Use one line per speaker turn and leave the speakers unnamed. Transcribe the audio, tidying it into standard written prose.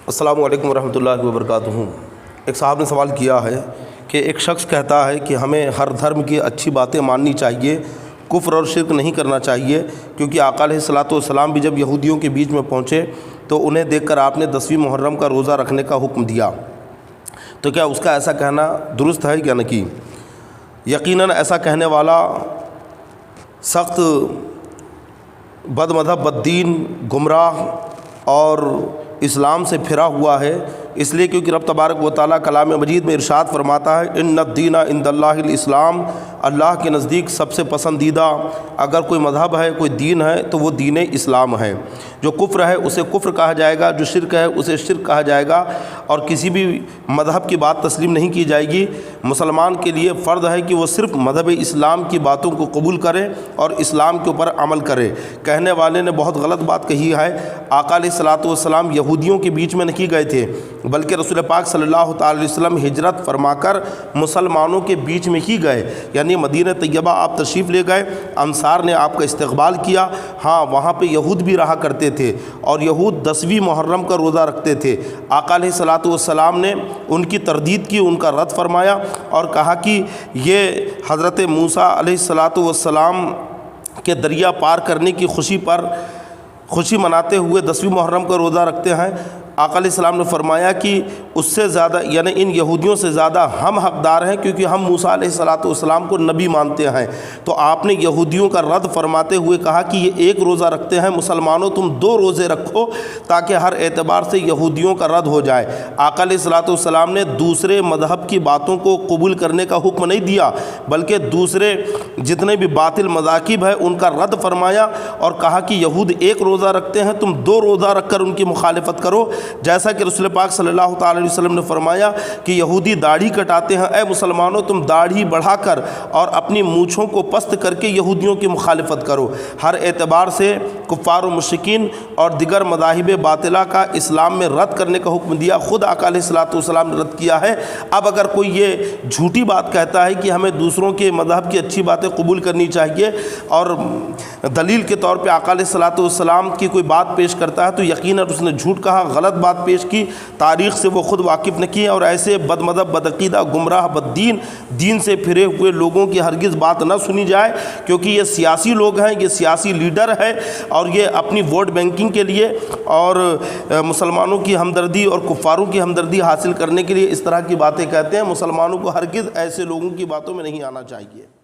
السلام علیکم ورحمۃ اللہ وبرکاتہ۔ ایک صاحب نے سوال کیا ہے کہ ایک شخص کہتا ہے کہ ہمیں ہر دھرم کی اچھی باتیں ماننی چاہیے، کفر اور شرک نہیں کرنا چاہیے، کیونکہ آقا علیہ الصلاۃ والسلام بھی جب یہودیوں کے بیچ میں پہنچے تو انہیں دیکھ کر آپ نے 10ویں محرم کا روزہ رکھنے کا حکم دیا، تو کیا اس کا ایسا کہنا درست ہے یا نہیں؟ یقیناً ایسا کہنے والا سخت بد مذہب، بد دین، گمراہ اور اسلام سے پھرا ہوا ہے، اس لیے کیونکہ رب تبارک و تعالیٰ کلام مجید میں ارشاد فرماتا ہے ان الدین عند اللہ الاسلام، اللہ کے نزدیک سب سے پسندیدہ اگر کوئی مذہب ہے، کوئی دین ہے تو وہ دین اسلام ہے۔ جو کفر ہے اسے کفر کہا جائے گا، جو شرک ہے اسے شرک کہا جائے گا، اور کسی بھی مذہب کی بات تسلیم نہیں کی جائے گی۔ مسلمان کے لیے فرض ہے کہ وہ صرف مذہب اسلام کی باتوں کو قبول کرے اور اسلام کے اوپر عمل کرے۔ کہنے والے نے بہت غلط بات کہی ہے، آقا علیہ الصلاۃ والسلام یہودیوں کے بیچ میں نہیں گئے تھے، بلکہ رسول پاک صلی اللہ تعالی علیہ وسلم ہجرت فرما کر مسلمانوں کے بیچ میں ہی گئے، یعنی مدینہ طیبہ آپ تشریف لے گئے، انصار نے آپ کا استقبال کیا۔ ہاں، وہاں پہ یہود بھی رہا کرتے تھے اور یہود 10ویں محرم کا روزہ رکھتے تھے۔ آقا علیہ الصلاۃ والسلام نے ان کی تردید کی، ان کا رد فرمایا اور کہا کہ یہ حضرت موسیٰ علیہ الصلاۃ والسلام کے دریا پار کرنے کی خوشی مناتے ہوئے 10ویں محرم کا روزہ رکھتے ہیں۔ آقا علیہ السلام نے فرمایا کہ اس سے زیادہ، یعنی ان یہودیوں سے زیادہ ہم حقدار ہیں، کیونکہ ہم موسیٰ علیہ الصلاۃ والسلام کو نبی مانتے ہیں۔ تو آپ نے یہودیوں کا رد فرماتے ہوئے کہا کہ یہ ایک روزہ رکھتے ہیں، مسلمانوں تم 2 روزے رکھو تاکہ ہر اعتبار سے یہودیوں کا رد ہو جائے۔ آقا علیہ الصلاۃ والسلام نے دوسرے مذہب کی باتوں کو قبول کرنے کا حکم نہیں دیا، بلکہ دوسرے جتنے بھی باطل مذاہب ہیں ان کا رد فرمایا اور کہا کہ یہود ایک روزہ رکھتے ہیں، تم 2 روزہ رکھ کر ان کی مخالفت کرو۔ جیسا کہ رسول پاک صلی اللہ تعالی علیہ وسلم نے فرمایا کہ یہودی داڑھی کٹاتے ہیں، اے مسلمانوں تم داڑھی بڑھا کر اور اپنی مونچھوں کو پست کر کے یہودیوں کی مخالفت کرو۔ ہر اعتبار سے کفار و مشرکین اور دیگر مذاہب باطلہ کا اسلام میں رد کرنے کا حکم دیا، خود آقا علیہ الصلاۃ والسلام نے رد کیا ہے۔ اب اگر کوئی یہ جھوٹی بات کہتا ہے کہ ہمیں دوسروں کے مذہب کی اچھی باتیں قبول کرنی چاہیے اور دلیل کے طور پہ آقا علیہ الصلاۃ والسلام کی کوئی بات پیش کرتا ہے، تو یقیناً اس نے جھوٹ کہا، غلط بات پیش کی، تاریخ سے وہ خود واقف نہیں ہے، اور ایسے بد مذہب، بدعقیدہ، گمراہ، بد دین سے پھرے ہوئے لوگوں کی ہرگز بات نہ سنی جائے، کیونکہ یہ سیاسی لوگ ہیں، یہ سیاسی لیڈر ہے اور یہ اپنی ووٹ بینکنگ کے لیے اور مسلمانوں کی ہمدردی اور کفاروں کی ہمدردی حاصل کرنے کے لیے اس طرح کی باتیں کہتے ہیں۔ مسلمانوں کو ہرگز ایسے لوگوں کی باتوں میں نہیں آنا چاہیے۔